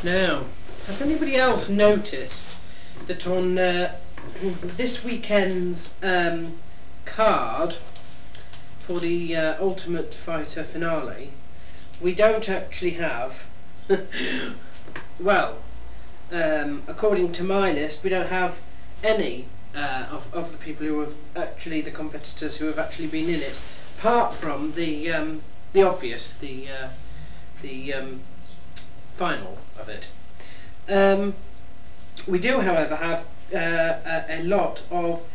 Now, has anybody else noticed that on this weekend's card for the Ultimate Fighter finale, we don't actually have, well, according to my list, we don't have any of the people who have actually, the competitors who have actually been in it, apart from the obvious, the final of it. We do, however, have a lot of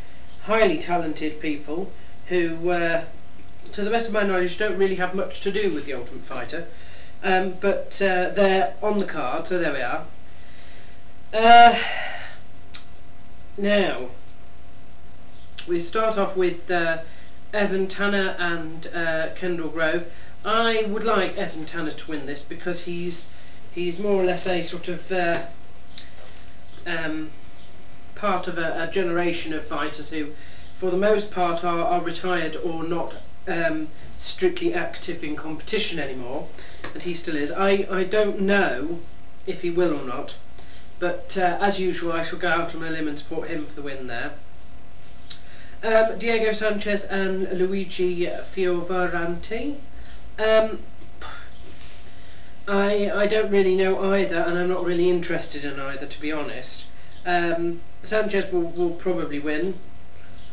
highly talented people who, to the best of my knowledge, don't really have much to do with the Ultimate Fighter, but they're on the card, so there we are. Now, we start off with Evan Tanner and Kendall Grove. I would like Evan Tanner to win this because he's more or less a sort of part of a generation of fighters who, for the most part, are retired or not strictly active in competition anymore, and he still is. I don't know if he will or not, but as usual I shall go out on a limb and support him for the win there. Diego Sanchez and Luigi Fioravanti. I don't really know either, and I'm not really interested in either, to be honest. Sanchez will probably win,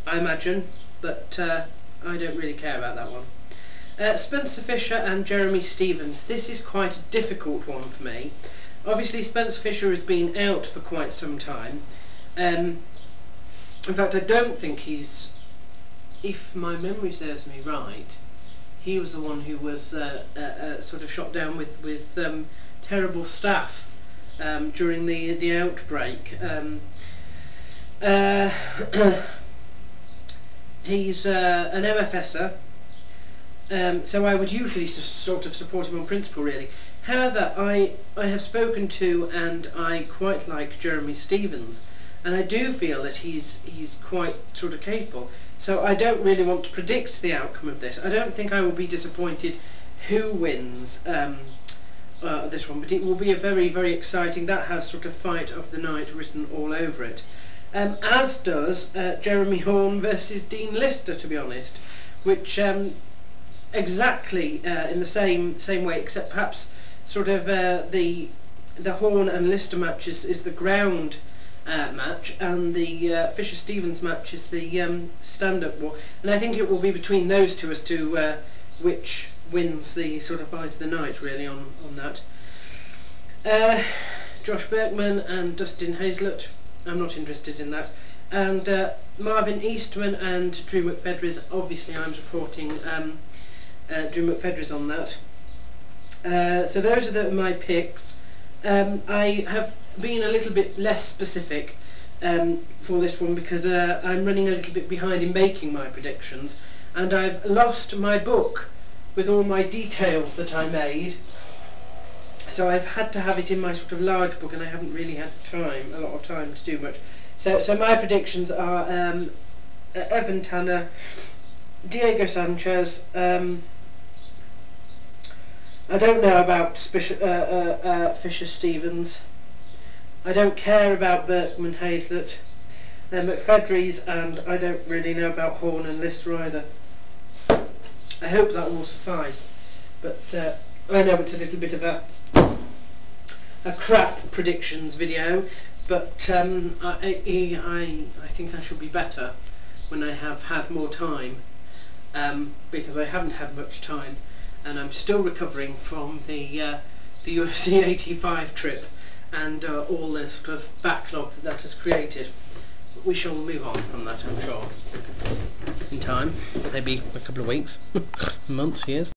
I imagine, but I don't really care about that one. Spencer Fisher and Jeremy Stevens. This is quite a difficult one for me. Obviously Spencer Fisher has been out for quite some time. In fact, I don't think he's, if my memory serves me right, he was the one who was sort of shot down with terrible staph during the outbreak. He's an MFSer, so I would usually sort of support him on principle, really. However, I have spoken to and I quite like Jeremy Stevens, and I do feel that he's quite sort of capable. So I don't really want to predict the outcome of this. I don't think I will be disappointed who wins this one, but it will be a very, very exciting. That has sort of fight of the night written all over it. As does Jeremy Horn versus Dean Lister, to be honest, which exactly in the same way, except perhaps sort of the Horn and Lister match is the ground match, and the Fisher-Stevens match is the stand-up war, and I think it will be between those two as to which wins the sort of fight of the night, really, on that. Josh Berkman and Dustin Hazlett, I'm not interested in that, and Marvin Eastman and Drew McFedries. Obviously I'm supporting Drew McFedries on that. So those are my picks. I have been a little bit less specific for this one because I'm running a little bit behind in making my predictions, and I've lost my book with all my details that I made, so I've had to have it in my sort of large book, and I haven't really had a lot of time to do much. So my predictions are Evan Tanner, Diego Sanchez. I don't know about Fisher-Stevens. I don't care about Berkman Hazlett, McFedries, and I don't really know about Horn and Lister either. I hope that will suffice, but I know it's a little bit of a crap predictions video, but I think I shall be better when I have had more time, because I haven't had much time, and I'm still recovering from the UFC 85 trip and all the sort of backlog that has created. But we shall move on from that, I'm sure, in time, maybe a couple of weeks, months, years.